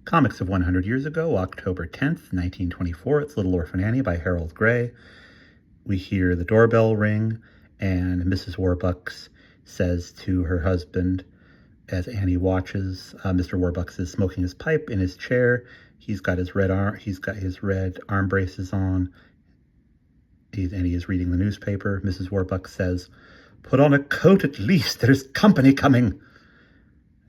Comics of 100 Years Ago, October 10th, 1924. It's Little Orphan Annie by Harold Gray. We hear the doorbell ring, and Mrs. Warbucks says to her husband, as Annie watches, Mr. Warbucks is smoking his pipe in his chair. He's got his red arm braces on, and he is reading the newspaper. Mrs. Warbucks says, "Put on a coat at least. There's company coming."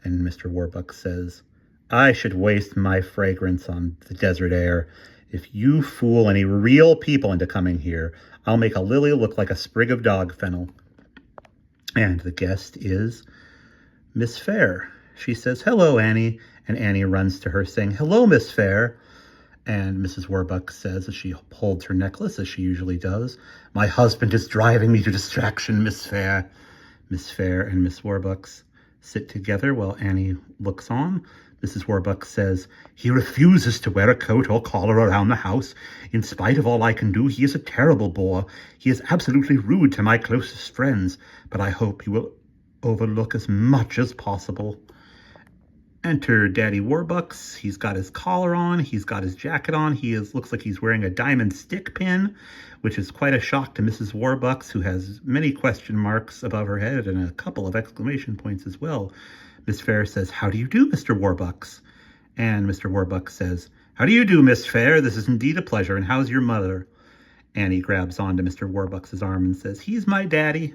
And Mr. Warbucks says, "I should waste my fragrance on the desert air. If you fool any real people into coming here, I'll make a lily look like a sprig of dog fennel." And the guest is Miss Fair. She says, "Hello, Annie." And Annie runs to her saying, "Hello, Miss Fair." And Mrs. Warbucks says, as she holds her necklace, as she usually does, "My husband is driving me to distraction, Miss Fair." Miss Fair and Miss Warbucks sit together while Annie looks on. Mrs. Warbucks says, "He refuses to wear a coat or collar around the house. In spite of all I can do, he is a terrible bore. He is absolutely rude to my closest friends, but I hope you will overlook as much as possible." Enter Daddy Warbucks. He's got his collar on. He's got his jacket on. Looks like he's wearing a diamond stick pin, which is quite a shock to Mrs. Warbucks, who has many question marks above her head and a couple of exclamation points as well. Miss Fair says, "How do you do, Mr. Warbucks?" And Mr. Warbucks says, "How do you do, Miss Fair? This is indeed a pleasure. And how's your mother?" Annie grabs onto Mr. Warbucks' arm and says, "He's my daddy."